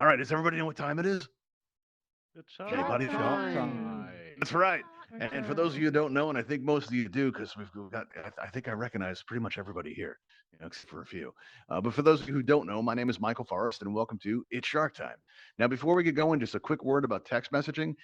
All right, does everybody know what time it is? It's Shark Anybody? shark time. That's time. right. Shark And for those of you who time. don't know, and I think most of you do, because we've got, I think I recognize pretty much everybody here, except for a few. But for those of you who don't know, my name is Michael Forrest, and welcome to It's Shark Time. Now, before we get going, just a quick word about text messaging.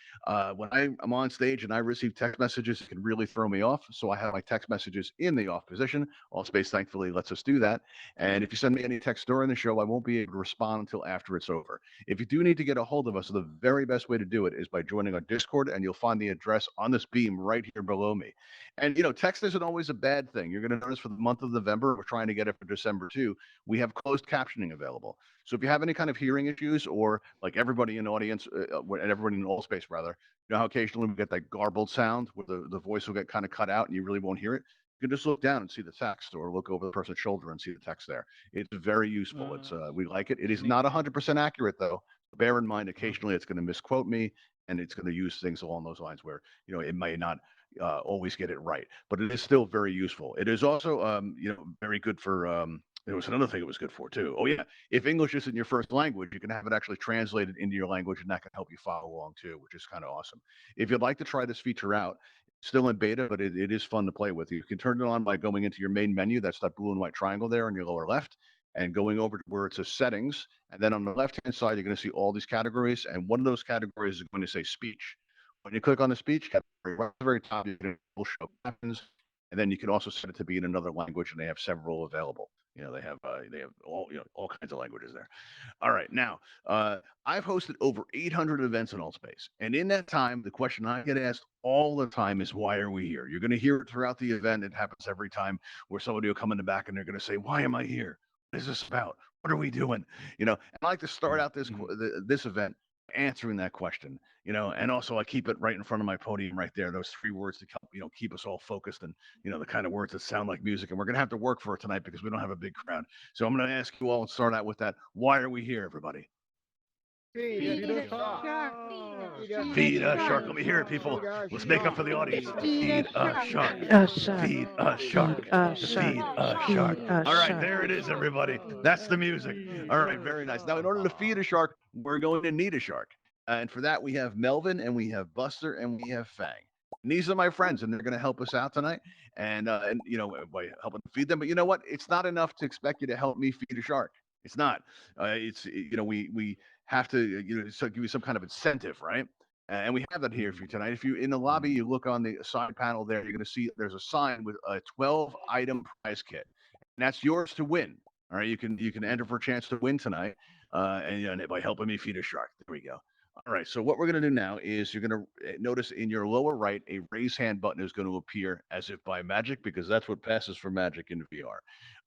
When I'm on stage and I receive text messages, it can really throw me off. So I have my text messages in the off position. Allspace thankfully lets us do that. And if you send me any text during the show, I won't be able to respond until after it's over. If you do need to get a hold of us, the very best way to do it is by joining our Discord, and you'll find the address on this beam right here below me. And text isn't always a bad thing. You're going to notice for the month of November, we're trying to get it for December too. We have closed captioning available. So if you have any kind of hearing issues, or like everybody in the audience, and everybody in all space rather, you know how occasionally we get that garbled sound where the voice will get kind of cut out and you really won't hear it. You can just look down and see the text, or look over the person's shoulder and see the text there. It's very useful. It's we like it. It is Neat. not 100% accurate though. Bear in mind, Uh-huh. occasionally it's going to misquote me, and it's going to use things along those lines where it may not always get it right, but it is still very useful. It is also very good for. There was another thing it was good for too. Oh yeah, if English isn't your first language, you can have it actually translated into your language, and that can help you follow along too, which is kind of awesome. If you'd like to try this feature out, it's still in beta, but it is fun to play with. You can turn it on by going into your main menu. That's that blue and white triangle there on your lower left, and going over to where it says settings. And then on the left hand side, you're going to see all these categories. And one of those categories is going to say speech. When you click on the speech category, right at the very top, you can show captions. And then you can also set it to be in another language, and they have several available. They have all kinds of languages there. All right, now I've hosted over 800 events in Altspace, and in that time, the question I get asked all the time is, "Why are we here?" You're going to hear it throughout the event. It happens every time where somebody will come in the back and they're going to say, "Why am I here? What is this about? What are we doing?" And I like to start out Mhm. this event answering that question. And also I keep it right in front of my podium right there. Those three words to help keep us all focused, and the kind of words that sound like music. And we're going to have to work for it tonight because we don't have a big crowd. So I'm going to ask you all and start out with that. Why are we here, everybody? Feed Feed the a Feed a shark. shark. shark. Feed us Feed shark. a Feed shark. a Let me hear it, shark. people. Feed us Let's make up for shark. the audience. Feed a Feed a Feed a shark. shark. shark. Feed A us shark. Feed shark. a Feed shark. a Feed shark. Feed a a shark. shark. Feed a All right, shark. there it Feed is, a everybody. shark. That's the music. Feed All right, a very nice. Now, in order to feed a shark. shark, we're going to need a shark. And for that, we have Melvin, and we have Buster, and we have Fang. And these are my friends, and they're going to help us out tonight, and by helping feed them. But you know what? It's not enough to expect you to help me feed a shark. It's not. We have to so give you some kind of incentive, right? And we have that here for you tonight. If you in the lobby, you look on the side panel there, you're going to see there's a sign with a 12 item prize kit, and that's yours to win. All right, you can enter for a chance to win tonight, and by helping me feed a shark. There we go. All right, so what we're going to do now is you're going to notice in your lower right a raise hand button is going to appear as if by magic, because that's what passes for magic in VR.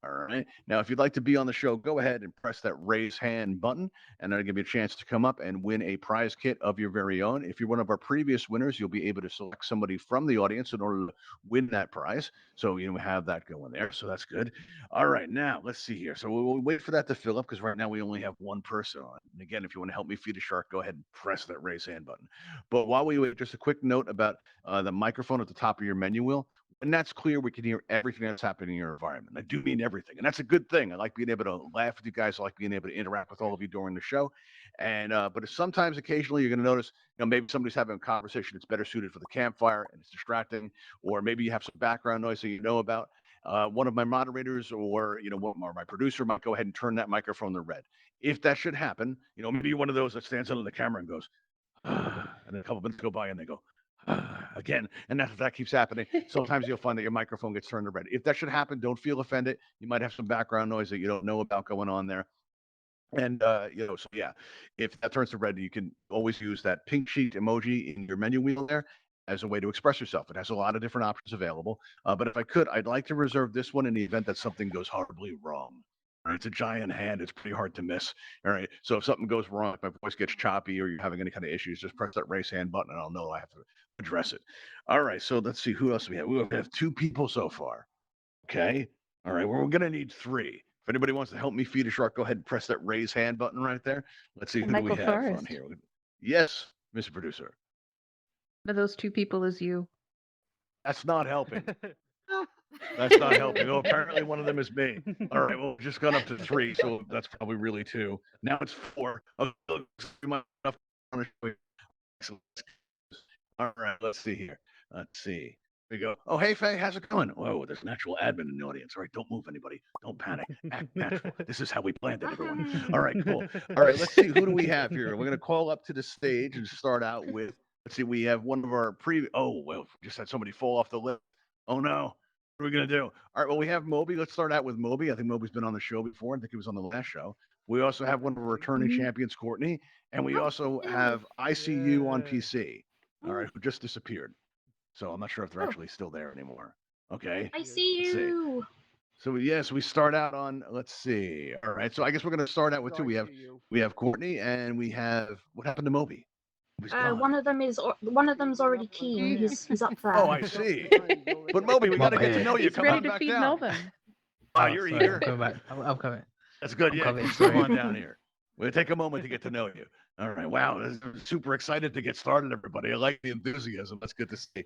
All right. Now, if you'd like to be on the show, go ahead and press that raise hand button, and that'll give you a chance to come up and win a prize kit of your very own. If you're one of our previous winners, you'll be able to select somebody from the audience in order to win that prize. So we have that going there. So that's good. All right, now let's see here. So we'll wait for that to fill up because right now we only have one person on. And again, if you want to help me feed a shark, go ahead and press that raise hand button. But while we wait, just a quick note about the microphone at the top of your menu wheel. When that's clear, we can hear everything that's happening in your environment. I do mean everything, and that's a good thing. I like being able to laugh with you guys. I like being able to interact with all of you during the show. And but sometimes, occasionally, you're going to notice, maybe somebody's having a conversation that's better suited for the campfire and it's distracting, or maybe you have some background noise that you know about. One of my moderators or my producer might go ahead and turn that microphone to red. If that should happen, maybe you're one of those that stands under the camera and goes, and then a couple minutes go by and they go, again. And that keeps happening. Sometimes you'll find that your microphone gets turned to red. If that should happen, don't feel offended. You might have some background noise that you don't know about going on there. And so yeah, if that turns to red, you can always use that pink sheet emoji in your menu wheel there as a way to express yourself. It has a lot of different options available. But if I could, I'd like to reserve this one in the event that something goes horribly wrong. All right, it's a giant hand. It's pretty hard to miss. All right. So if something goes wrong, if my voice gets choppy or you're having any kind of issues, just press that raise hand button and I'll know I have to address it. All right. So let's see who else we have. We have two people so far. Okay. All right. Well, we're going to need three. If anybody wants to help me feed a shark, go ahead and press that raise hand button right there. Let's see, who do we Michael have on Forrest. here? Yes, Mr. Producer. One of those two people is you. That's not helping. That's not helping. Oh, apparently one of them is me. All right, well, we've just gone up to 3, so that's probably really 2. Now it's 4. Oh, look, all right, let's see here. Let's see. We go. Oh, hey, Fang, how's it going? Whoa, there's an actual admin in the audience. All right, don't move anybody. Don't panic. Act natural. This is how we planned it, everyone. All right, cool. All right, let's see. Who do we have here? We're going to call up to the stage and start out with, let's see, we have one of our oh, well, we just had somebody fall off the list. Oh, no. What are we going to do? All right, well, we have Moby. Let's start out with Moby. I think Moby's been on the show before. I think he was on the last show. We also have one of our returning champions, Courtney. And we also have ICU on PC. All right, who just disappeared. So I'm not sure if they're actually still there anymore. Okay. I see Let's see. you. So yes, we start out on. Let's see. All right. So I guess we're going to start out with 2. We have Courtney and we have what happened to Moby? One of them's already keen. He's up there. Oh, I see. But Moby, we got to get to know you. He's Come ready on to back feed down. Melvin. Oh, you're sorry, eager. I'm coming back. I'm coming. That's good. I'm Yeah, coming, come sorry. on down here. We'll take a moment to get to know you. All right. Wow. I'm super excited to get started, everybody. I like the enthusiasm. That's good to see.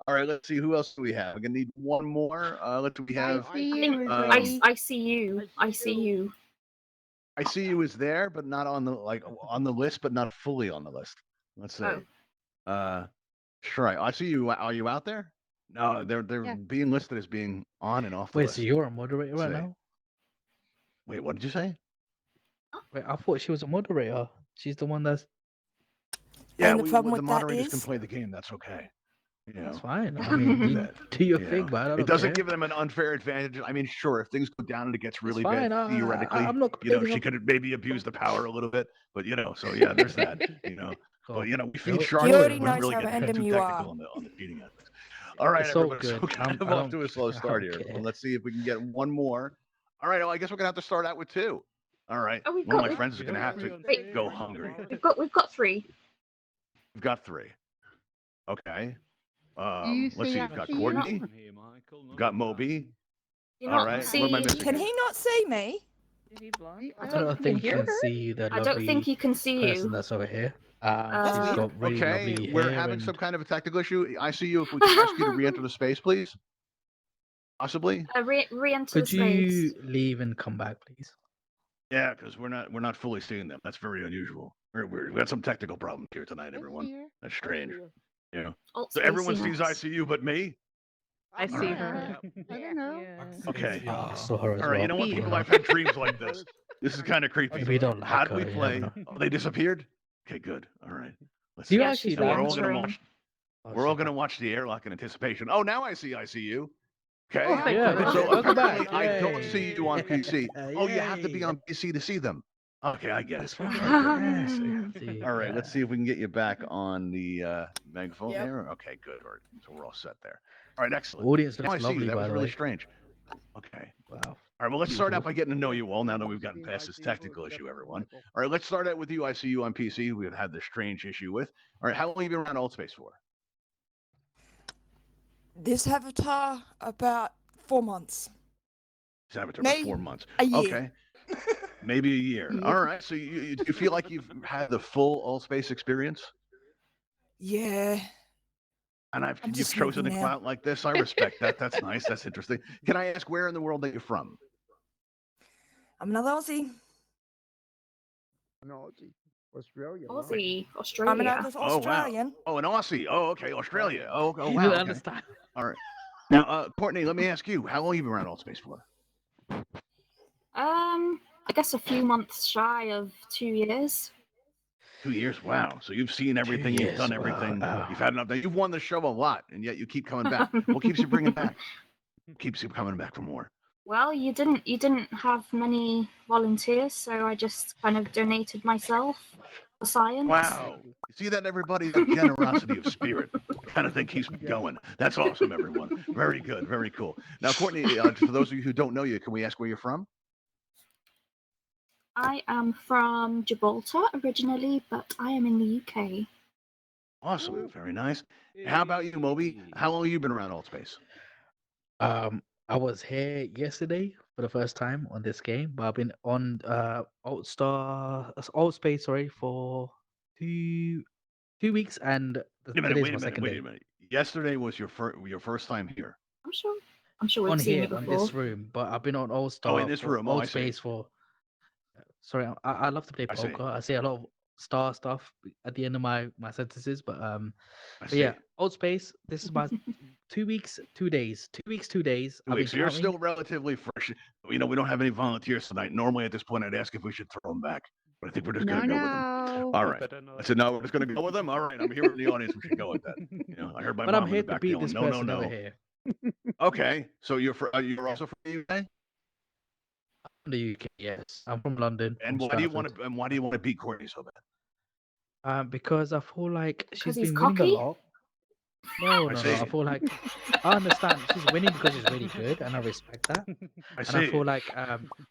All right. Let's see. Who else do we have? We're going to need one more. We have. I see you. I see you. I see you is there, but not on the on the list, but not fully on the list. Let's see. Sure. I see you. Are you out there? No, they're being listed as being on and off the Wait, list. so you're a moderator right Say. now? Wait, what did you say? Wait, I thought she was a moderator. She's the one that's. Yeah, And the problem the with that moderators can is- play the game. That's okay. You know, That's fine. I mean, do you that. do your You thing, know, but I don't it doesn't care. give them an unfair advantage. I mean, sure, if things go down and it gets really fine. bad, theoretically, I'm not you know, complaining. she could maybe abuse the power a little bit. But you know, so yeah, there's that. You know, Cool. but you know, we feed You Sharky. already We knows really how get random too you technical are. on the feeding ethics. All right, It's all everybody. So good. we're kind of I off to a don't- slow I start don't here. care. Well, let's see if we can get one more. All right, well, I guess we're gonna have to start out with 2. All right. Oh, One of my friends is gonna have to Wait. go hungry. We've got 3. We've got 3. Okay. You Let's see. see We've got ICU? Courtney. We've got Moby. You're All not right. see. What am I missing? Can he not see me? I don't think you can see the I don't think lovely you can see person you. that's over here. That's She's weird. got really Okay, lovely we're hair having and... some kind of a technical issue. I see you. If we can ask you to re-enter the space, please. Possibly. Re-enter the Could space. you leave and come back, please? Yeah, because we're not fully seeing them. That's very unusual. We got some technical problems here tonight, everyone. That's strange. You know. So everyone sees ICU but me. I see her. I don't know. Okay. Oh, I saw her as All right. well. You know what, Yeah. people? I've had dreams like this. This is kind of creepy. We don't like How do her, we you play? never know. Oh, they disappeared. Okay, good. All right. Let's Do you Yeah, actually she's And we're all dance? gonna re-entering. watch. Oh, We're all shit. gonna watch the airlock in anticipation. Oh, now I see ICU. Okay. Oh, thank Yeah, goodness. So welcome apparently back. I don't see you on Yay. PC. Oh, you have to be Yay. on PC to see them. Okay, I get That's it. fine. Okay. See, All right, let's see if we can get you back on the megaphone Yep. here. Okay, good. So we're all set there. All right, excellent. Audience Now I looks see you. lovely, That by was the really way. strange. Okay. Wow. All right, well, let's start out by getting to know you all now that we've gotten past this technical issue, everyone. All right, let's start out with you. I see you on PC. We've had this strange issue with. All right, how long have you been around Altspace for? This avatar about 4 months. Saboteur, Maybe 4 months. a year. Okay. Maybe a year. All right. So you feel like you've had the full Altspace experience? Yeah. And I'm you've just chosen to moving go now. out like this. I respect that. That's nice. That's interesting. Can I ask where in the world that you're from? I'm another Aussie. No, Australia. no? Aussie, I'm Australia. another Oh, wow. Australian. Oh, an Aussie. Oh, okay. Australia. Oh, You wow. don't Okay. understand. All right. Now, Courtney, let me ask you, how long have you been around Altspace for? I guess a few months shy of 2 years. 2 years. Wow. So you've seen everything. You've years, done wow. everything. Oh. You've had enough. You've won the show a lot, and yet you keep coming back. What keeps you bringing back? Keeps you coming back for more. Well, you didn't have many volunteers, so I just kind of donated myself for science. Wow. You see that, everybody? The generosity of spirit kind of thing keeps me going. That's awesome, everyone. Very good. Very cool. Now, Courtney, for those of you who don't know you, can we ask where you're from? I am from Gibraltar originally, but I am in the UK. Awesome. Very nice. How about you, Moby? How long have you been around Altspace? I was here yesterday for the first time on this game, but I've been on Altspace, sorry, for two weeks, and Wait a minute. today's Wait my a minute. second Wait day. a minute. Yesterday was your first time here. I'm sure. I'm sure we've on seen here it on before. this room, but I've been on All Oh, Star in this for room. Oh, I see. Altspace for. Sorry, I love to play I see. poker. I say a lot of star stuff at the end of my sentences, but I But see. yeah, Altspace. This is my 2 weeks, 2 days. 2 weeks, 2 days. 2 I've been weeks. So you're counting. still relatively fresh. We don't have any volunteers tonight. Normally at this point, I'd ask if we should throw them back, but I think we're just No, going to go with them. no. All right. I said, no, we're just going to go with them. All right. I'm here in the audience. We should go with that. I heard my But I'm mom in here the to back beat yelling, this no, no, person over no. here. Okay. So you're also from the UK? From the UK, yes. I'm from London. And from why do you want Stratford. to? And why do you want to beat Courtney so bad? Because I feel like she's he's been winning a cocky? lot. No, I no, see. no. I feel like I understand she's winning because she's really good, and I respect that. I And I see. feel like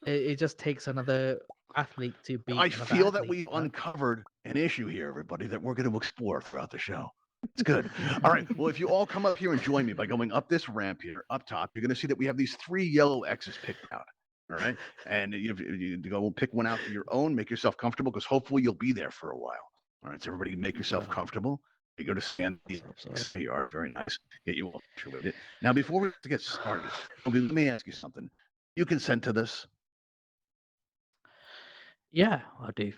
it just takes another athlete to beat I another feel that athlete. we've uncovered an issue here, everybody, that we're going to explore throughout the show. It's good. All right. Well, if you all come up here and join me by going up this ramp here, up top, you're going to see that we have these 3 yellow X's picked out. All right. And you go pick one out for your own, make yourself comfortable, because hopefully you'll be there for a while. All right. So everybody make yourself comfortable. You go to stand. You are very nice. Get you all situated. Now, before we get started, let me ask you something. You consent to this? Yeah, I do.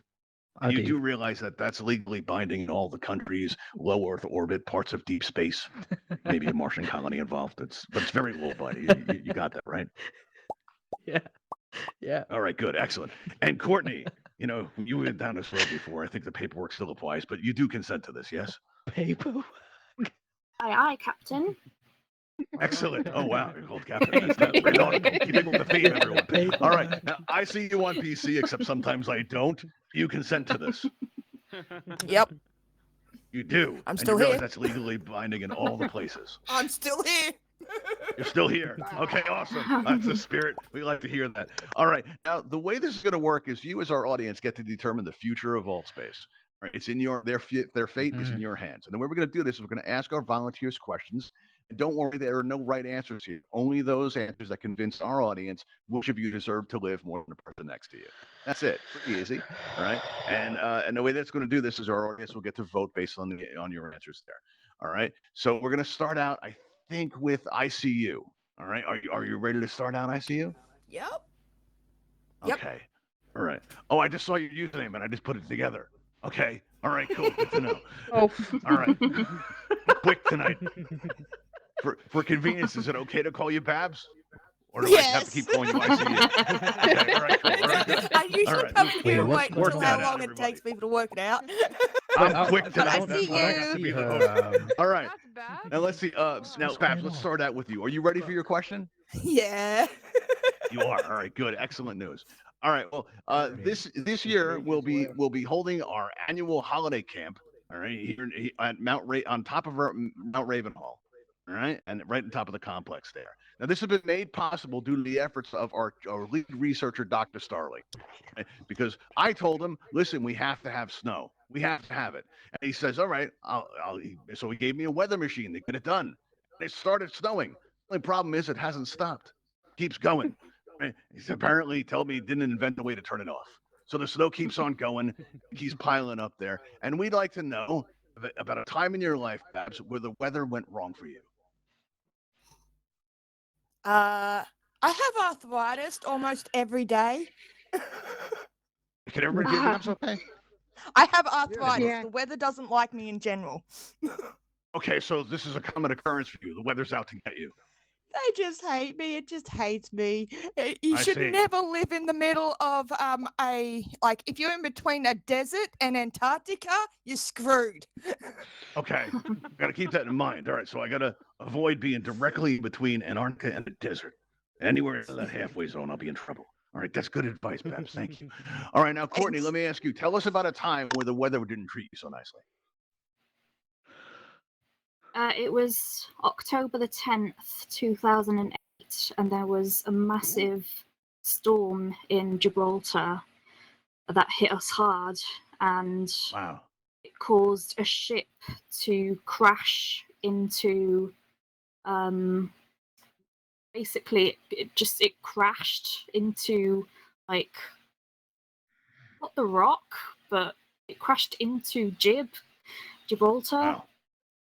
And you do realize that that's legally binding in all the countries, low Earth orbit, parts of deep space, maybe a Martian colony involved. But it's very low binding. You got that, right? Yeah. Yeah. All right, good, excellent. And Courtney, you went down this road before. I think the paperwork still applies, but you do consent to this, yes? Paperwork. Aye, Captain. Excellent. Oh, wow. You're called Captain. That's not very nautical. Keeping with the theme, everyone. All right. Now, I see you on PC, except sometimes I don't. You consent to this. Yep, You do. I'm and still you realize here. that's legally binding in all the places. I'm still here. You're still here. Okay, awesome. That's the spirit. We like to hear that. All right. Now, the way this is going to work is you, as our audience, get to determine the future of Altspace. Right? It's in their fate is in your hands. And the way we're going to do this is we're going to ask our volunteers questions. And don't worry, there are no right answers here. Only those answers that convince our audience which of you deserve to live more than the person next to you. That's it. Pretty easy. All right. And the way that's going to do this is our audience will get to vote based on your answers there. All right. So we're going to start out, I think, with ICU. All right. Are you ready to start out, ICU? Yep. Okay. All right. Oh, I just saw your username and I just put it together. Okay. All right. Cool. Good to know. Oh. All right. Quick tonight. For convenience, is it okay to call you Babs? Or do I have to keep calling you ICU? Okay, all right, cool. All right, good. I usually All right. come in here and Wait, wait work until that how out, long it everybody. takes people to work it out. I'm quick tonight. I That's see what I you. got to be the Her, host. All right. That's bad. Now let's see. Now, Babs, let's start out with you. Are you ready for your question? Yeah. You are. All right. Good. Excellent news. All right. Well, this year we'll be holding our annual holiday camp. All right, here at on top of Mount Ravenhall. All right, and right on top of the complex there. Now, this has been made possible due to the efforts of our lead researcher, Dr. Starley, right? Because I told him, listen, we have to have snow. We have to have it. And he says, all right, so he gave me a weather machine to get it done. And it started snowing. The only problem is it hasn't stopped. It keeps going. Right? He's apparently told me he didn't invent a way to turn it off. So the snow keeps on going, keeps piling up there. And we'd like to know about a time in your life, Babs, where the weather went wrong for you. I have arthritis almost every day. Can everybody hear Babs okay? I have arthritis. Yeah. The weather doesn't like me in general. Okay, so this is a common occurrence for you. The weather's out to get you. They just hate me. It just hates me. You I should see. never live in the middle of if you're in between a desert and Antarctica, you're screwed. Okay, got to keep that in mind. All right, so I got to avoid being directly between Antarctica and the desert. Anywhere in that halfway zone, I'll be in trouble. All right, that's good advice, Babs. Thank you. All right, now, Courtney, let me ask you. Tell us about a time where the weather didn't treat you so nicely. It was October the 10th, 2008, and there was a massive storm in Gibraltar that hit us hard, and Wow. it caused a ship to crash into basically it crashed into, like, not the rock, but it crashed into Gibraltar. Wow.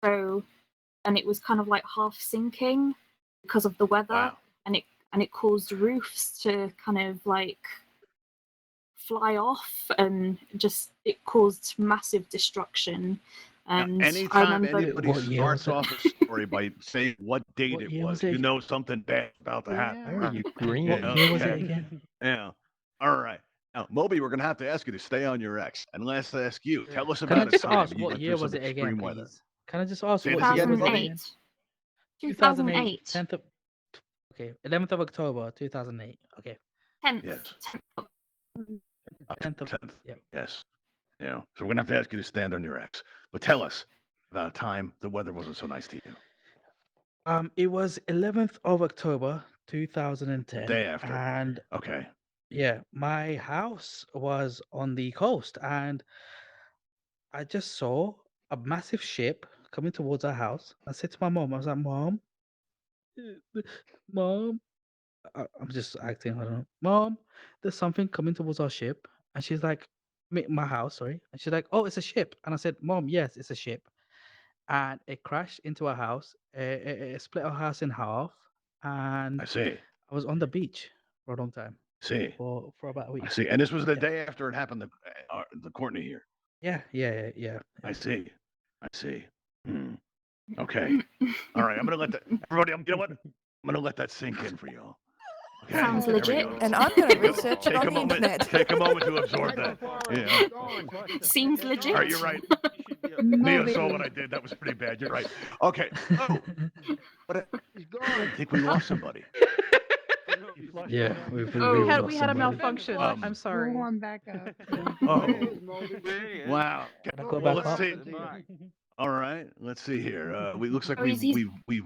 So, and it was kind of like half sinking because of the weather, Wow. and it caused roofs to kind of like fly off, and just it caused massive destruction. And Now, I anytime remember anybody What year was starts it? off a story by saying what date What it year was, was it? you know something bad about to happen. Why are right? you green? What Yeah, year was it okay. again? Yeah. All right. Now, Moby, we're going to have to ask you to stay on your X. And let's ask you. Tell us Can I about a just time ask you what went year through was some it again, extreme weather. please? Can I just ask Say what this year again, was it Moby? again? 2008. 10th of, okay, 11th of October, 2008. Okay, 10th. Yes. 10th of, 10th. yeah. Yes. Yeah. So we're going to have to ask you to stand on your X. But tell us about a time the weather wasn't so nice to you. It was 11th of October, The 2010. day after. And Okay. yeah, my house was on the coast, and I just saw a massive ship coming towards our house. I said to my mom, I was like, Mom, Mom, I'm just acting, I don't know. Mom, there's something coming towards our ship. And she's like, my house, sorry. And she's like, oh, it's a ship. And I said, Mom, yes, it's a ship. And it crashed into our house. It split our house in half. And I see. I was on the beach for a long time, See. for about a I week. see. And this was the Yeah. day after it happened, the Courtney here. Yeah. I see. I see. Hmm. Okay. All right. I'm gonna let that everybody. You know what? I'm gonna let that sink in for y'all. Okay. Sounds There we legit. go. And I'm going to Take a- research it take on a the moment. internet. Take a moment to absorb that. Yeah. Seems legit. All right. You're right. No, Neo saw what I did. That was pretty bad. You're right. Okay. Oh, but I think we lost somebody. Yeah, Oh. we had a somebody. malfunction. Um, I'm sorry. Go on back up. Oh. Wow. Can I go Well, back let's up? see. All right. Let's see here. We looks like Oh, he's- we've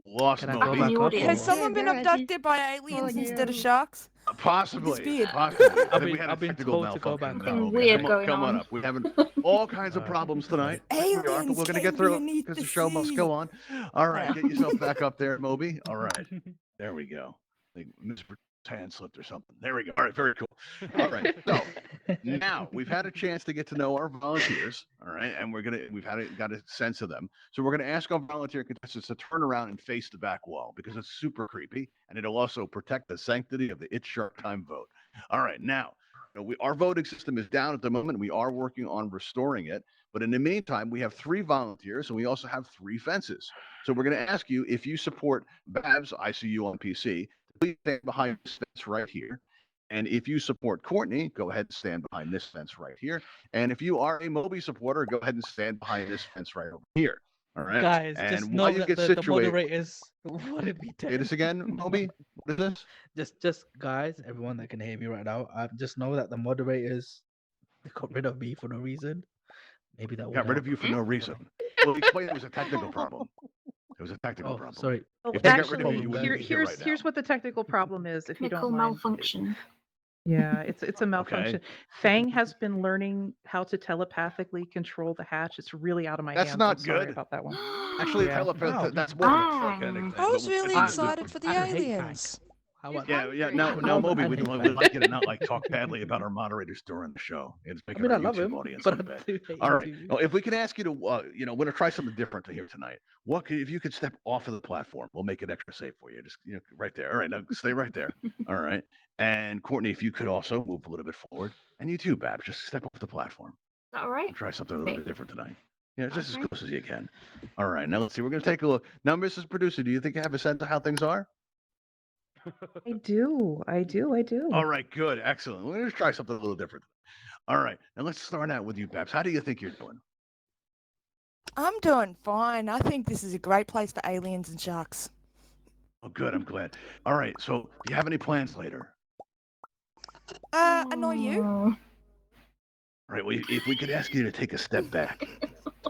lost Can I Back go in Moby. the back up? audience. Has or- someone been Yeah, go ahead. abducted by aliens Oh, instead of yeah. sharks? Possibly. Disappeared. Possibly. I I've think we been- had a I've been technical told to go malfunction. back with up. Moby. Weird Come on, going come on on. up. We're having all kinds of Alright, problems sorry. tonight. Here we are, but Aliens we're going to get came through it beneath because the the show must sea. go on. All right, get yourself back up there, Moby. All right, there we go. I think Mr. Hand slipped or something. There we go. All right, very cool. All right, so now we've had a chance to get to know our volunteers. All right, and got a sense of them. So we're gonna ask our volunteer contestants to turn around and face the back wall because it's super creepy, and it'll also protect the sanctity of the It's Shark Time vote. All right, now our voting system is down at the moment. We are working on restoring it, but in the meantime, we have 3 volunteers and we also have 3 fences. So we're going to ask you if you support Babs, I see you on PC. Please stand behind this fence right here. And if you support Courtney, go ahead and stand behind this fence right here. And if you are a Moby supporter, go ahead and stand behind this fence right over here. All right. Guys, and just while know you that get the situated, moderators wanted me say to. this again, Moby. What is this? Just guys, everyone that can hear me right now, just know that the moderators they got rid of me for no reason. Maybe that will Got rid help. of you for no reason. Well, explain it was a technical problem. It was a technical Oh, problem. sorry. Well, If they got rid of you, actually, you wouldn't be here right now. here's what the technical problem is, if you Technical don't mind. malfunction. Yeah, it's a malfunction. Fang has been learning how to telepathically control the hatch. It's really out of my That's hands. not I'm sorry good. about that one. Actually, Yeah. Wow. that's more of a Ah. kinetic thing. I was but really we'll- excited for the I hate aliens. How about Yeah, yeah. Now, I- Moby, I we hate like Fang. you to not like talk badly about our moderators during the show. It's I making mean, I our love YouTube him, audience but I look bad. do hate All him right. too. Well, if we can ask you to, we're going to try something different here tonight. If you could step off of the platform, we'll make it extra safe for you. Just right there. All right, now stay right there. All right. And Courtney, if you could also move a little bit forward, and you too, Babs, just step off the platform. Is that all right? We'll try something a little Okay. bit different tonight. Yeah, just Okay. as close as you can. All right. Now let's see. We're going to take a look. Now, Mrs. Producer, do you think you have a sense of how things are? I do. All right, good, excellent. We're going to try something a little different. All right, now let's start out with you, Babs. How do you think you're doing? I'm doing fine. I think this is a great place for aliens and sharks. Oh, good. I'm glad. All right. So, do you have any plans later? Annoy you? Oh. All right. Well, if we could ask you to take a step back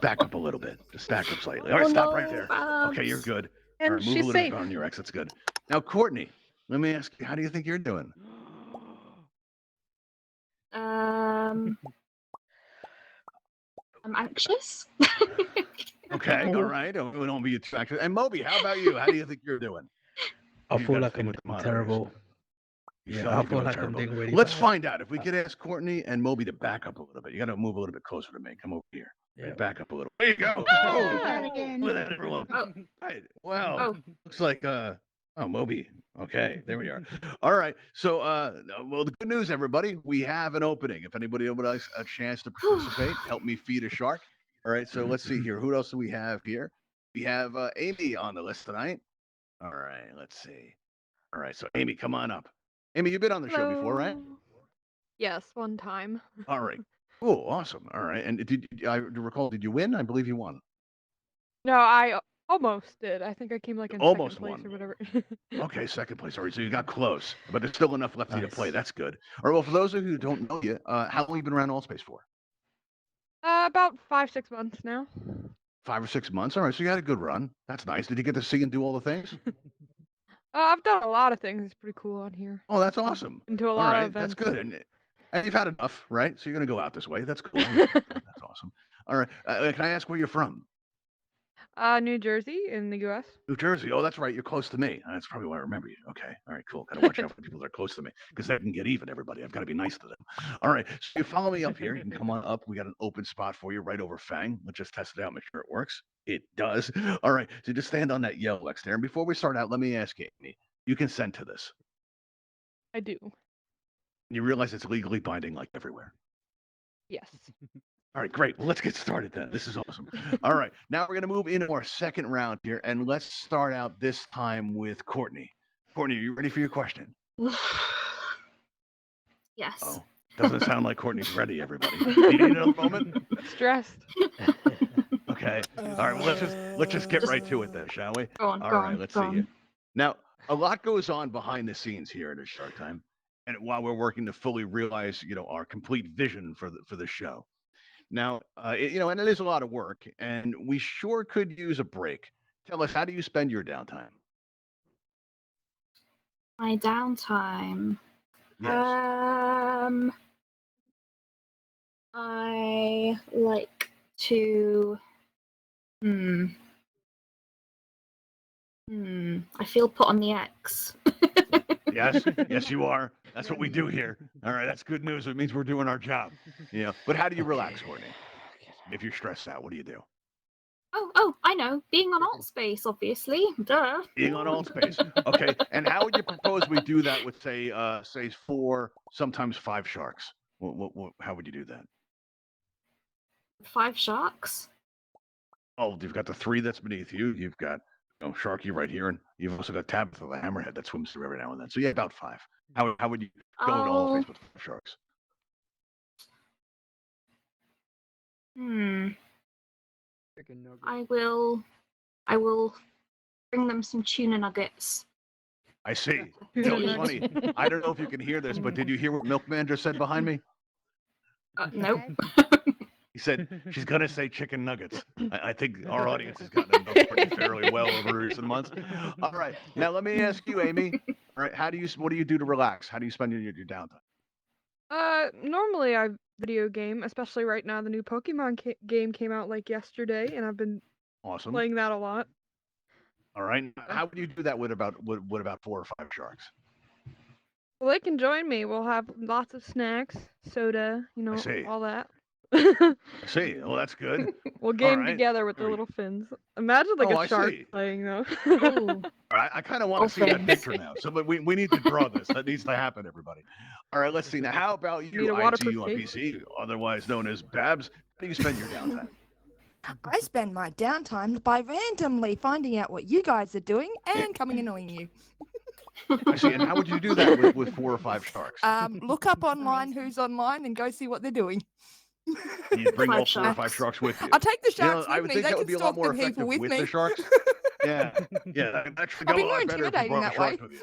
up a little bit, just back up slightly. All right, Oh, stop no, right there. Okay, you're Babs. good. And All right, move a she's little safe. bit on your X. That's good. Now, Courtney, let me ask you, how do you think you're doing? I'm anxious. Okay. All right. Don't be distracted. And Moby, how about you? How do you think you're doing? I You feel got a like thing I'm with the doing moderators. terrible. You Yeah, feel I like you're feel doing like I'm terrible. doing really Let's bad. find out. If we could ask Courtney and Moby to back up a little bit. You got to move a little bit closer to me. Come over here. Yeah. Back up a little. There you go. Oh, look at that, everyone. Oh. Right. Wow. Oh. Looks like Moby. Okay, there we are. All right. So well, the good news, everybody, we have an opening. If anybody would like a chance to participate, help me feed a shark. All right. So let's see here. Who else do we have here? We have Amy on the list tonight. All right. Let's see. All right. So Amy, come on up. Amy, you've been on the show before, right? Hello. Yes, one time. All right. Cool. Awesome. All right. And I recall, did you win? I believe you won. No, I almost did. I think I came like in Almost second place won. or whatever. Okay, second place. All right, so you got close, but there's still enough left for you to play. Nice. That's good. All right. Well, for those of you who don't know you, how long have you been around Altspace for? About 5-6 months now. 5 or 6 months. All right. So you had a good run. That's nice. Did you get to see and do all the things? I've done a lot of things. It's pretty cool on here. Oh, that's awesome. Been to a All lot right, of events. that's good. And you've had enough, right? So you're going to go out this way. That's cool. That's awesome. All right. Can I ask where you're from? New Jersey in the U.S. New Jersey. Oh, that's right. You're close to me. That's probably why I remember you. Okay. All right. Cool. Got to watch out for people that are close to me because they can get even. Everybody, I've got to be nice to them. All right. So you follow me up here. You can come on up. We got an open spot for you right over Fang. Let's just test it out. Make sure it works. It does. All right. So just stand on that yellow X there. And before we start out, let me ask you, Amy. You consent to this? I do. You realize it's legally binding, like everywhere. Yes. All right, great. Well, let's get started then. This is awesome. All right, now we're going to move into our second round here, and let's start out this time with Courtney. Courtney, are you ready for your question? Yes. Oh, doesn't sound like Courtney's ready, everybody. You need another moment? Stressed. Okay. All right, well, let's just get right to it then, shall we? Go on. All Go right, on. let's Go see on. here. Now, a lot goes on behind the scenes here at Shark Time, and while we're working to fully realize, our complete vision for the show. Now, and it is a lot of work, and we sure could use a break. Tell us, how do you spend your downtime? My downtime. Yes. I like to. I feel put on the X. Yes, you are. That's what we do here. All right, that's good news. It means we're doing our job. But how do you relax, Courtney? If you're stressed out, what do you do? Oh, I know. Being on Altspace, obviously. Duh. Being on Altspace. Okay, and how would you propose we do that with, say 4, sometimes 5 sharks? How would you do that? 5 sharks. Oh, you've got the 3 that's beneath you. You've got Sharky right here, and you've also got Tabitha the hammerhead that swims through every now and then. So yeah, about 5. How would you go into Altspace with 5 sharks? I will bring them some tuna nuggets. I see. It's funny. I don't know if you can hear this, but did you hear what Milkman just said behind me? Nope. He said she's gonna say chicken nuggets. I think our audience has gotten to know pretty fairly well over recent months. All right, now let me ask you, Amy. All right, what do you do to relax? How do you spend your downtime? Normally I video game, especially right now. The new Pokemon game came out like yesterday, and I've been Awesome. playing that a lot. All right, how would you do that with about 4 or 5 sharks? Well, they can join me. We'll have lots of snacks, soda, see. all that. I see. Well, that's good. We'll game right. together with the little fins. Imagine like Oh, a I shark see. playing though. Ooh. All right, I kind of want to see that fins. picture now. So we need to draw this. That needs to happen, everybody. All right, let's see. Now, how about Need you, a waterproof ITU on cake? PC, otherwise known as Babs? How do you spend your downtime? I spend my downtime by randomly finding out what you guys are doing and coming annoying you. I see. And how would you do that with 4 or 5 sharks? Look up online who's online and go see what they're doing. You bring all 4 or 5 sharks. sharks with you. I'll take the sharks I with would me. think They that would can be a lot stalk more them people effective with with me. the sharks. Yeah, that actually I'll go be a more lot better if you intimidating brought the that sharks way. with you.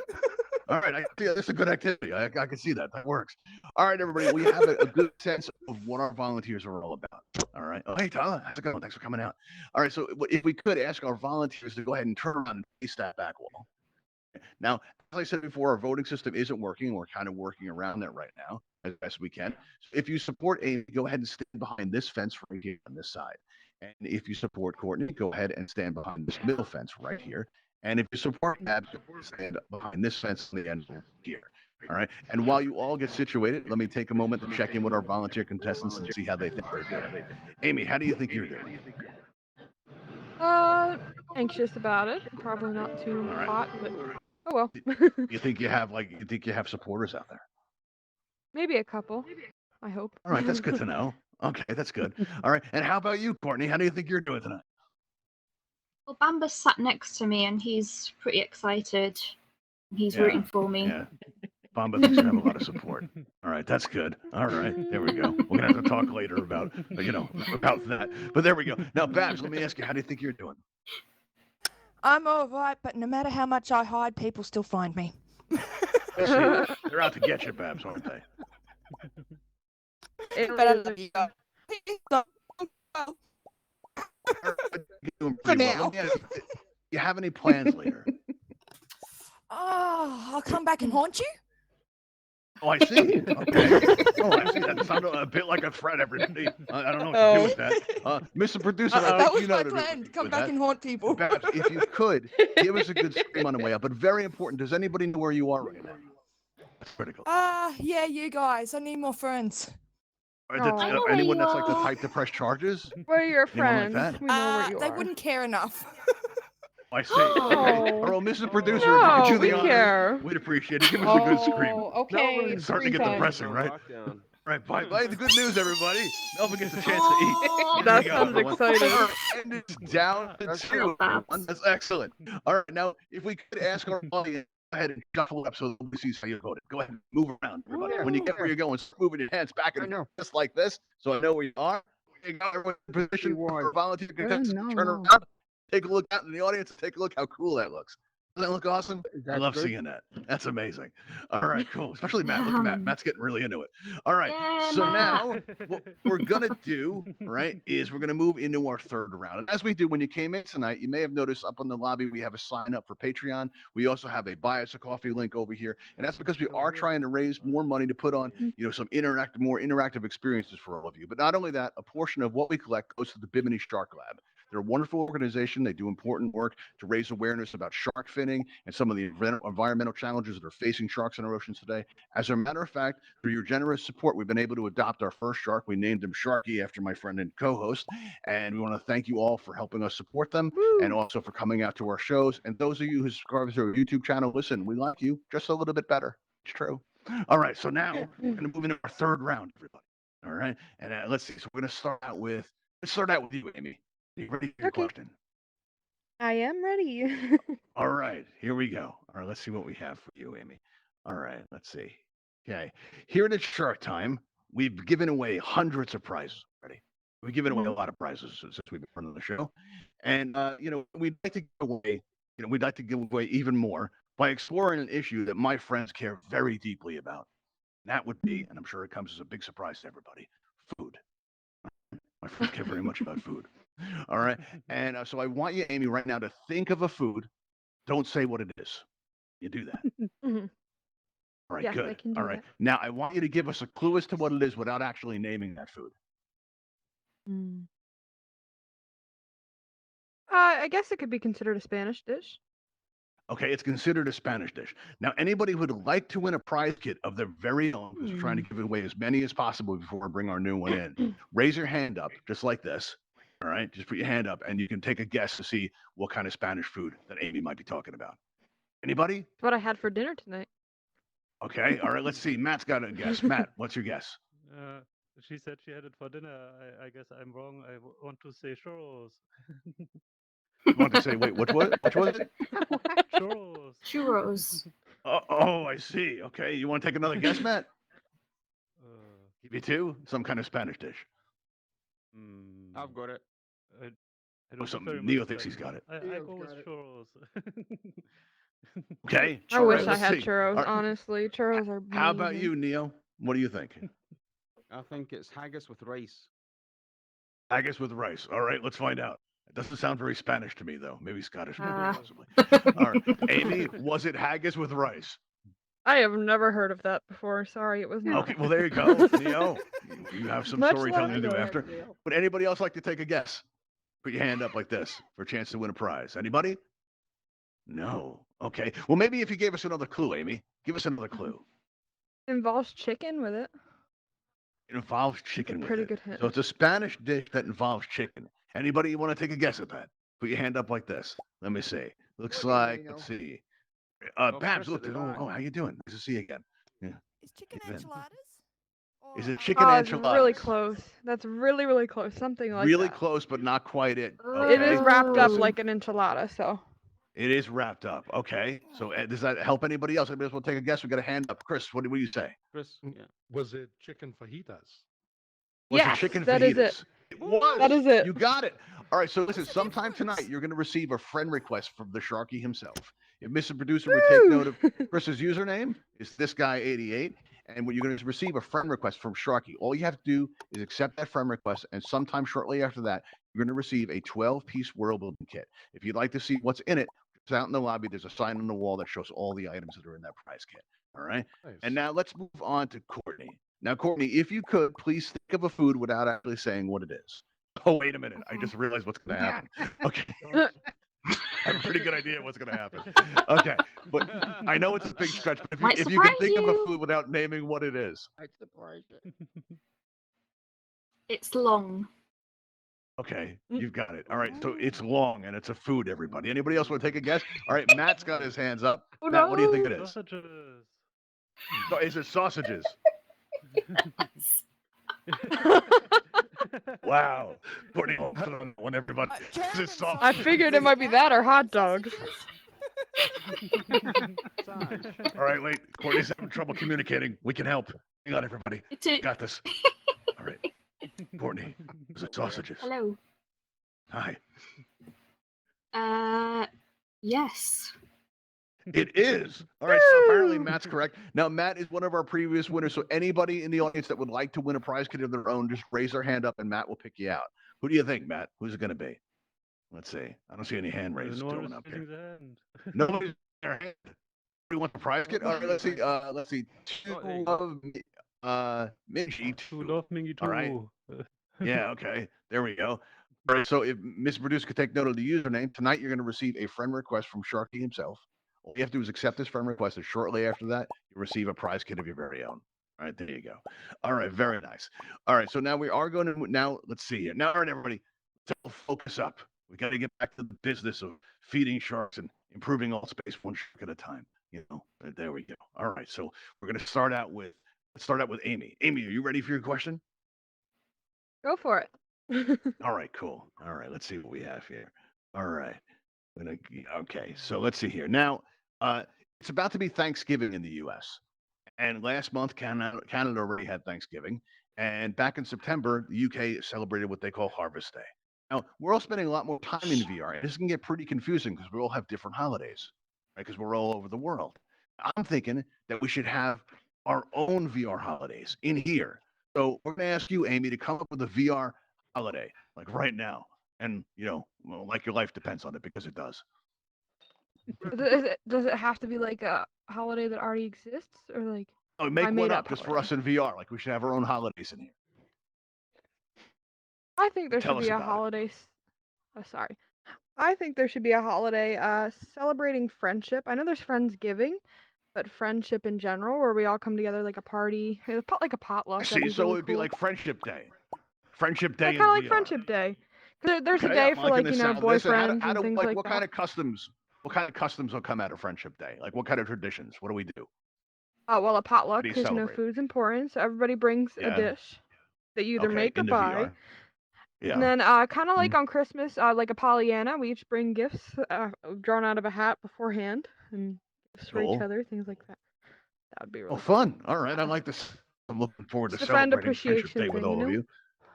All right, that's a good activity. I can see that. That works. All right, everybody, we have a good sense of what our volunteers are all about. All right. Oh, hey, Tyler, how's it going? Thanks for coming out. All right, so if we could ask our volunteers to go ahead and turn around and face that back wall. Now, as I said before, our voting system isn't working. We're kind of working around that right now as best we can. So if you support Amy, go ahead and stand behind this fence right here on this side. And if you support Courtney, go ahead and stand behind this middle fence right here. And if you support Babs, stand behind this fence on the end here. All right. And while you all get situated, let me take a moment to check in with our volunteer contestants and see how they think they're doing. Amy, how do you think you're doing? Anxious about it. Probably not too All right. hot, but oh well. You think you have supporters out there? Maybe a couple. I hope. All right, that's good to know. Okay, that's good. All right. And how about you, Courtney? How do you think you're doing tonight? Well, Bamba's sat next to me and he's pretty excited. He's rooting for me. Yeah. Bamba thinks you have a lot of support. All right, that's good. All right, there we go. We're gonna have to talk later about that. But there we go. Now, Babs, let me ask you, how do you think you're doing? I'm all right, but no matter how much I hide, people still find me. I see. They're out to get you, Babs, aren't they? But I love you guys. For now. You have any plans later? Oh, I'll come back and haunt you. Oh, I see. Okay. Oh, I see. That sounded a bit like a threat, everybody. I don't know what to do with that. Mr. Producer, I That think was you know my to do plan. with Come back that. and haunt people. Babs, if you could, give us a good scream on the way up. But very important, does anybody know where you are right now? That's critical. Yeah, you guys. I need more friends. Or Oh, I know where anyone you that's like the are. type to press charges? We're your Anyone like friends. that? We know where you They are. wouldn't care enough. I see. Okay. Oh. All right, Mr. Producer, if you could No, do the we honors, care. we'd appreciate it. Give us a good scream. Okay. It's starting to get screen time. depressing, right? Right, bye. The good news, everybody. Melvin gets a chance to eat. Oh, Here That we go, sounds everyone. exciting. All right, and it's down to That's 2. not bad. everyone. That's excellent. All right, now, if we could ask our audience, go ahead and shuffle it up so nobody sees how you voted. Go ahead and move around, everybody. When you get where you're going, start moving your hands back and forth just like this, so I know where you are. You got everyone in position for volunteer contestants to turn around, take a look out in the audience, and take a look how cool that looks. Doesn't that look awesome? I love seeing that. That's amazing. All right, cool. Especially Matt. Look at Matt. Matt's getting really into it. All right. Yeah, So Matt. now what we're gonna do, right, is we're gonna move into our third round. And as we do, when you came in tonight, you may have noticed up on the lobby we have a sign up for Patreon. We also have a buy us a coffee link over here, and that's because we are trying to raise more money to put on, some more interactive experiences for all of you. But not only that, a portion of what we collect goes to the Bimini Shark Lab. They're a wonderful organization. They do important work to raise awareness about shark finning and some of the environmental challenges that are facing sharks in our oceans today. As a matter of fact, through your generous support, we've been able to adopt our first shark. We named him Sharky after my friend and co-host. And we want to thank you all for helping us support them and also for coming out to our shows. And those of you who subscribe to our YouTube channel, listen, we like you just a little bit better. It's true. All right. So now we're going to move into our third round, everybody. All right. And let's see. So we're going to start out with you, Amy. Are you ready for your Okay. question? I am ready. All right, here we go. All right, let's see what we have for you, Amy. All right, let's see. Okay, here at Shark Time, we've given away hundreds of prizes already. We've given away a lot of prizes since we've been running the show, and we'd like to give away. We'd like to give away even more by exploring an issue that my friends care very deeply about. And that would be, and I'm sure it comes as a big surprise to everybody, food. My friends care very much about food. All right. And so I want you, Amy, right now to think of a food. Don't say what it is. You do that. Mhm. All right, Yes, I good. can do All right. that. Now I want you to give us a clue as to what it is without actually naming that food. I guess it could be considered a Spanish dish. Okay, it's considered a Spanish dish. Now, anybody who would like to win a prize kit of their very own, because we're trying to give away as many as possible before we bring our new one in, raise your hand up, just like this. All right, just put your hand up, and you can take a guess to see what kind of Spanish food that Amy might be talking about. Anybody? It's what I had for dinner tonight. Okay, all right, let's see. Matt's got a guess. Matt, what's your guess? She said she had it for dinner. I guess I'm wrong. I want to say churros. You want to say, wait, which was it? Churros. Churros. Oh, I see. Okay, you want to take another guess, Matt? Uh, Give you two? Some kind of Spanish dish. I've got it. I Oh, don't something. very Neo much thinks like he's got it. I Neo's go with got it. churros. Okay. I all wish right, I let's had see. churros, All right, honestly. Churros are how about amazing. you, Neo? What do you think? I think it's haggis with rice. Haggis with rice. All right, let's find out. It doesn't sound very Spanish to me, though. Maybe Scottish, maybe, possibly. All right, Amy, was it haggis with rice? I have never heard of that before. Sorry, it was not. Okay, well, there you go, Neo. You have some Much storytelling to love. do after. Would anybody else like to take a guess? Put your hand up like this for a chance to win a prize. Anybody? No. Okay. Well, maybe if you gave us another clue, Amy. Give us another clue. Involves chicken with it. It involves chicken with pretty it. good hint. So it's a Spanish dish that involves chicken. Anybody want to take a guess at that? Put your hand up like this. Let me see. Looks like, let's see. Babs, Chris look. at the Oh, back. how you doing? Nice to see you again. Yeah. Is chicken Even. enchiladas? Is Or, it chicken Oh, it's really enchiladas? close. That's really, really close. Something like Really that. close, but not quite it. It is wrapped up So like an enchilada, so. it is wrapped up. Okay. So does that help anybody else? Anybody else want to take a guess? We got a hand up. Chris, what do you say? Chris, yeah. Was it chicken fajitas? Was it Yes, chicken that is fajitas? it. It was. That is it. You got it. All right. So listen, What's the sometime difference? tonight, you're going to receive a friend request from the Sharky himself. If Mr. Producer would take note of Chris's username, is this guy 88. And when you're going to receive a friend request from Sharky, all you have to do is accept that friend request. And sometime shortly after that, you're going to receive a 12-piece world building kit. If you'd like to see what's in it, it's out in the lobby. There's a sign on the wall that shows all the items that are in that prize kit. All right. Nice. And now let's move on to Courtney. Now, Courtney, if you could, please think of a food without actually saying what it is. Oh, wait a minute. I just realized what's going to happen. Okay. I have a pretty good idea what's going to happen. Okay. But I know it's a big stretch, but Might if you can surprise think of a you. food without naming what it is. It's long. Okay, you've got it. All right, so it's long and it's a food, everybody. Anybody else want to take a guess? All right, Matt's got his hands up. Oh, Matt, what do you think it is? Sausages. So, is it sausages? Wow. Courtney, one everybody. This German is sausages. I figured it might be that or hot dogs. All right, wait. Courtney's having trouble communicating. We can help. Hang on, everybody. Got this. All right. Courtney, is it sausages? Hello. Hi. Yes. It is. All right, so apparently Matt's correct. Now, Matt is one of our previous winners, so anybody in the audience that would like to win a prize kit of their own, just raise their hand up and Matt will pick you out. Who do you think, Matt? Who's it going to be? Let's see. I don't see any hand raises No one going is up raising here. their hand. Nobody's raising their hand. Anybody want the prize kit? All right, let's see. Let's see. Two of Minji. Who love Mingy too? All right. Yeah, okay. There we go. All right, so if Mr. Producer could take note of the username, tonight you're going to receive a friend request from Sharky himself. All you have to do is accept this friend request, and shortly after that, you receive a prize kit of your very own. All right, there you go. All right, very nice. All right, so now we are going to, now let's see here. Now, all right, everybody, let's focus up. We got to get back to the business of feeding sharks and improving Altspace one shark at a time. You know, there we go. All right, so we're going to start out with, let's start out with Amy. Amy, are you ready for your question? Go for it. All right, cool. All right, let's see what we have here. All right. Okay, so let's see here. Now, it's about to be Thanksgiving in the U.S. And last month, Canada already had Thanksgiving. And back in September, the UK celebrated what they call Harvest Day. Now, we're all spending a lot more time in VR. And this can get pretty confusing because we all have different holidays, right? Because we're all over the world. I'm thinking that we should have our own VR holidays in here. So we're going to ask you, Amy, to come up with a VR holiday, like right now. And, you know, well, like your life depends on it because it does. Does it have to be like a holiday that already exists, or like? Oh, make I one made up up just for us in VR. Like we should have our own holidays in here. I think there Tell should us be a about it. holiday. Sorry. I think there should be a holiday celebrating friendship. I know there's Friendsgiving, but friendship in general, where we all come together like a party, like a potluck. I that'd see. be So really it'd be cool. like Friendship Day. Friendship Day. Yeah, in kind of like VR. Friendship Day. There's a Okay, day I'm for liking like, the you know, sound of this. And boyfriends and things like what that. kind of customs? What kind of customs will come out of Friendship Day? Like what kind of traditions? What do we do? Oh, well, a potluck, do you because, you know, celebrate? food's important, so everybody brings a Yeah. dish that you either Okay, make or in the buy. VR. Yeah. And then, kind of like on Christmas, like a Pollyanna, we each bring gifts drawn out of a hat beforehand, and gifts for each Cool. other, things like that. That would be really Oh, fun. All right. I like this. I'm looking forward to It's a friend celebrating Friendship appreciation Day with thing, all you of know? you.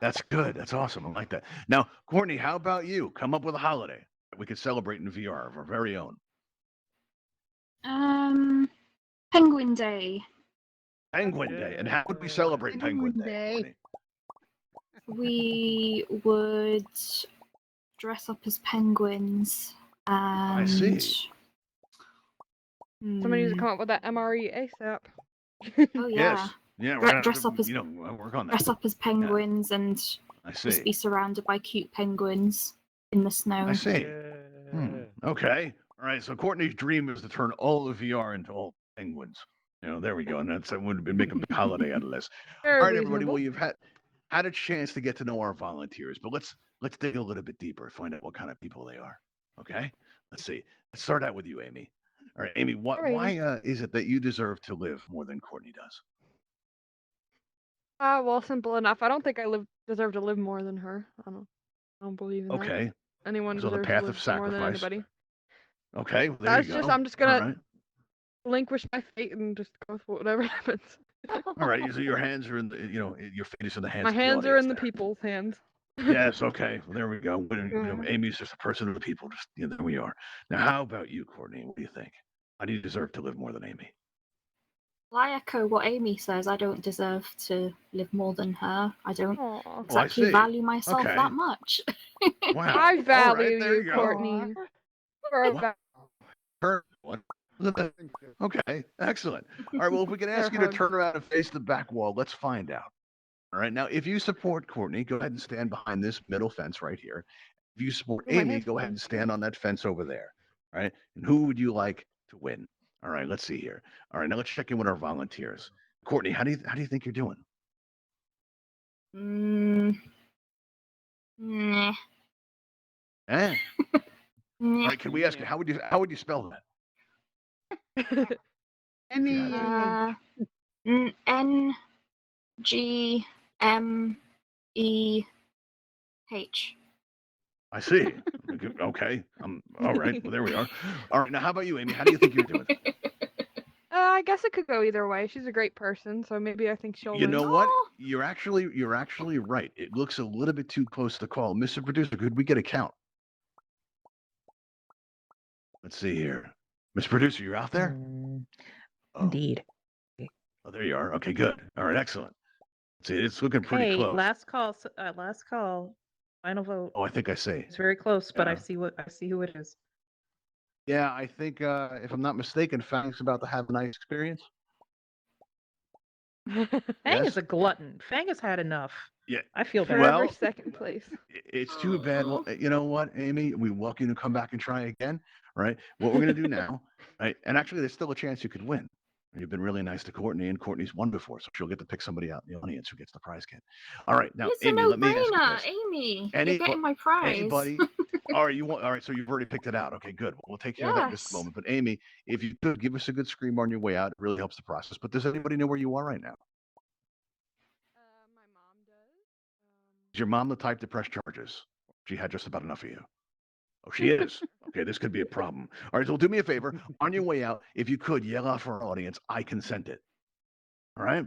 That's good. That's awesome. I like that. Now, Courtney, how about you? Come up with a holiday that we could celebrate in VR of our very own. Penguin Day. Penguin Day. And how would we celebrate Penguin Penguin Day? Day. We would dress up as penguins and I see. Somebody needs to come up with that MRE ASAP. Oh yeah. Yes. Yeah, we're gonna Dress have up to, as you know, work on that. dress up as penguins and I just see. be surrounded by cute penguins in the snow. I see. Okay. All right, so Courtney's dream is to turn all of VR into all penguins. There we go, and that would make a big holiday out of this. Very All right, everybody. reasonable. Well, you've had a chance to get to know our volunteers, but let's dig a little bit deeper, find out what kind of people they are. Okay, let's see. Let's start out with you, Amy. All right, Amy. Alrighty. Why is it that you deserve to live more than Courtney does? Well, simple enough. I don't think I deserve to live more than her. I don't believe in that. Okay, Anyone so the deserves path to of live more than sacrifice. anybody. Okay, well, there That's you just go. I'm just All gonna right. relinquish my fate and just go with whatever happens. All right, so your hands are in the, your fate is in the hands My of the hands are in the audience there. people's hands. Yes, okay. Well, there we go. Yeah. Amy's just a person of the people. Just there we are. Now, how about you, Courtney? What do you think? How do you deserve to live more than Amy? Well, I echo what Amy says. I don't deserve to live more than her. I don't Aw. Oh, I exactly see. value myself Okay. that much. Wow. I All value right, there you, you go. Courtney. For a Wow. Turn one. Look at that. Okay, excellent. All right, well, if we can ask you Fair to hug. turn around and face the back wall, let's find out. All right, now, if you support Courtney, go ahead and stand behind this middle fence right here. If you support Oh, my Amy, hand's go ahead fine. and stand on that fence over there. All right, and who would you like to win? All right, let's see here. All right, now let's check in with our volunteers. Courtney, how do you think you're doing? Nah. Eh? All Nah. right, can we ask you how would you spell that? Amy. NGMEH. I see. Okay. All right. Well, there we are. All right. Now, how about you, Amy? How do you think you're doing? I guess it could go either way. She's a great person, so maybe I think she'll You win. know what? Oh. You're actually right. It looks a little bit too close to call. Mr. Producer, could we get a count? Let's see here. Mr. Producer, you're out there? Oh. Indeed. Oh, there you are. Okay, good. All right, excellent. See, it's looking pretty Hey, close. last call. Last call. Final vote. Oh, I think I see. It's very close, but I Yeah. see who it is. Yeah, I think if I'm not mistaken, Fang's about to have a nice experience. Fang Yes? is a glutton. Fang has had enough. Yeah. I feel bad. Forever Well, second place. It's too bad. Well, you know what, Amy? We welcome you to come back and try again, right? What we're going to do now, right? And actually, there's still a chance you could win. You've been really nice to Courtney, and Courtney's won before, so she'll get to pick somebody out in the audience who gets the prize kit. All right, now, It's Amy, a let me ask you no-brainer, this. Amy. Any- You're getting my prize. Anybody? All right, all right, so you've already picked it out. Okay, good. We'll take care of that in just a Yes. moment. But Amy, if you could give us a good scream on your way out, it really helps the process. But does anybody know where you are right now? My mom does. Is your mom the type to press charges? She had just about enough of you. Oh, she is. Okay, this could be a problem. All right, so do me a favor. On your way out, if you could, yell out for our audience, I consented. All right?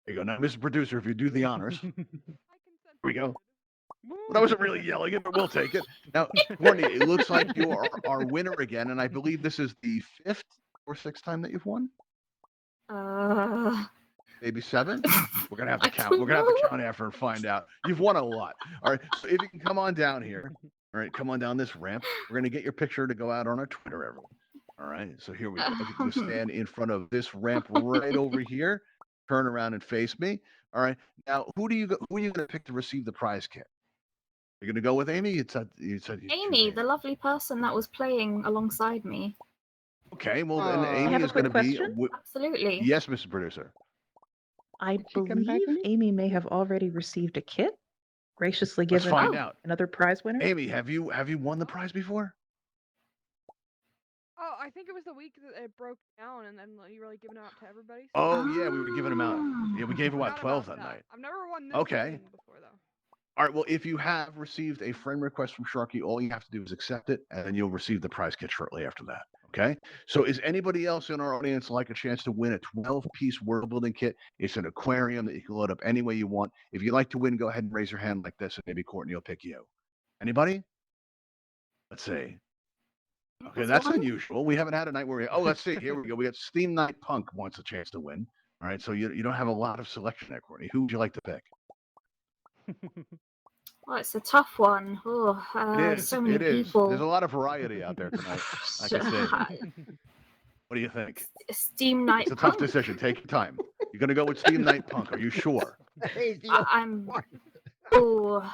There you go. Now, Mr. Producer, if you do the honors. Here we go. Well, that wasn't really yelling it, but we'll take it. Now, Courtney, it looks like you are our winner again, and I believe this is the 5th or 6th time that you've won? Maybe 7? We're gonna have to I count. don't We're gonna have to know. count after and find out. You've won a lot. All right. So if you can come on down here. All right, come on down this ramp. We're gonna get your picture to go out on our Twitter, everyone. All right. So here we go. If you can just stand in front of this ramp right over here, turn around and face me. All right. Now, who are you gonna pick to receive the prize kit? You're gonna go with Amy? You said you choose Amy, the lovely person that was playing alongside me. Okay. Well, then I Amy have a is gonna quick be. question. Absolutely. Yes, Mr. Producer. I She come back believe with me? Amy may have already received a kit, graciously Let's given find out. another prize winner. Amy, have you won the prize before? Oh, I think it was the week that it broke down, and then you were like giving it out to everybody. So Oh yeah, we were giving them out. Yeah, we gave I them out forgot 12 about that night. I've never won this Okay. game before though. All right. Well, if you have received a friend request from Sharky, all you have to do is accept it, and then you'll receive the prize kit shortly after that. Okay. So, is anybody else in our audience like a chance to win a 12-piece world building kit? It's an aquarium that you can load up any way you want. If you'd like to win, go ahead and raise your hand like this, and maybe Courtney will pick you. Anybody? Let's see. Okay, that's unusual. We haven't had a night where we. Oh, let's see. Here we go. We got Steam Night Punk wants a chance to win. All right. So you don't have a lot of selection there, Courtney. Who would you like to pick? Well, it's a tough one. Oh, It is. so many It is. people. There's a lot of variety out there tonight. I can see. What do you think? Steam Night It's a tough Punk. decision. Take your time. You're gonna go with Steam Night Punk. Are you sure? I'm Oh,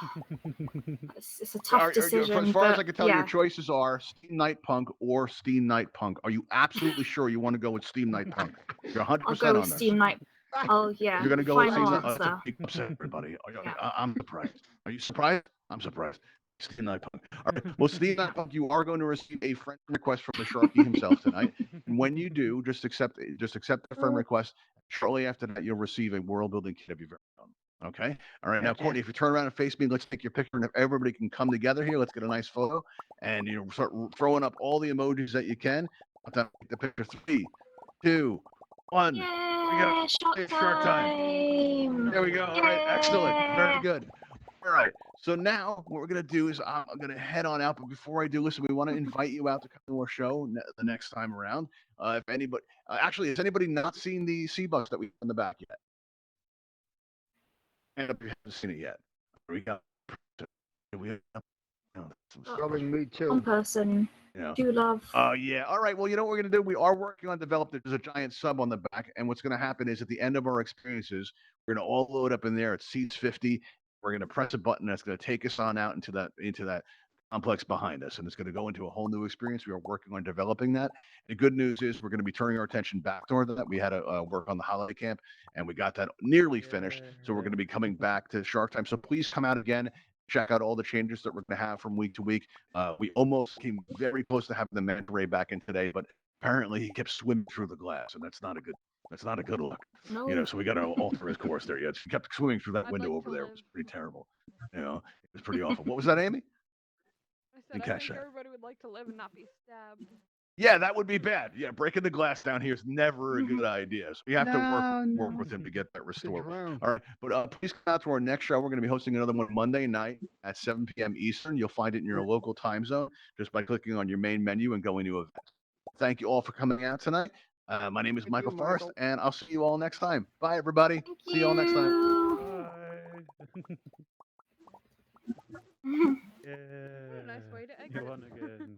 it's a tough As decision. far as but I can tell, your yeah, choices are Steam Night Punk or Steam Night Punk. Are you absolutely sure you want to go with Steam Night Punk? You're 100% I'll go on with this. Steam Night. Oh yeah, You're going to go with final Steam Night. That's a answer. big upset, everybody. Yeah. I'm surprised. Are you surprised? I'm surprised. Steam Night Punk. All right. Well, Steam Night Punk, you are going to receive a friend request from the Sharky himself tonight. And when you do, just accept the friend request. Shortly after that, you'll receive a world building kit of your very own. Okay. All right. Now, Courtney, if you turn around and face me, let's take your picture, and if everybody can come together here, let's get a nice photo, and start throwing up all the emojis that you can. I'll take the picture. 3, 2, 1. Yeah, It's Shark time. There we go. All right. Excellent. Very good. All right. So now what we're going to do is I'm going to head on out. But before I do, listen, we want to invite you out to come to our show the next time around. If anybody, actually, has anybody not seen the sea bucks that we have in the back yet? Hand up if you haven't seen it yet. We got. Me too. One person. Yeah. Do love. Yeah. All right. Well, you know what we're going to do? We are working on developing. There's a giant sub on the back. And what's going to happen is at the end of our experiences, we're going to all load up in there. It seats 50. We're going to press a button that's going to take us on out into that complex behind us. And it's going to go into a whole new experience. We are working on developing that. The good news is we're going to be turning our attention back toward that. We had to work on the holiday camp and we got that nearly finished. So we're going to be coming back to Shark Time. So please come out again. Check out all the changes that we're going to have from week to week. We almost came very close to having the manta ray back in today, but apparently he kept swimming through the glass, and that's not a good look. No. So we got to alter his course there. Yeah, he kept swimming through that window over there. It was pretty terrible. It was pretty awful. What was that, Amy? I said I think everybody would like to live and not be stabbed. Yeah, that would be bad. Yeah, breaking the glass down here is never a good idea. So we have to work with him to get that restored. All right, but please come out to our next show. We're going to be hosting another one Monday night at 7 p.m. Eastern. You'll find it in your local time zone just by clicking on your main menu and going to events. Thank you all for coming out tonight. My name is Michael Forrest, and I'll see you all next time. Bye, everybody. See you all next time. Bye. Yeah. What a nice way to You exit. won again.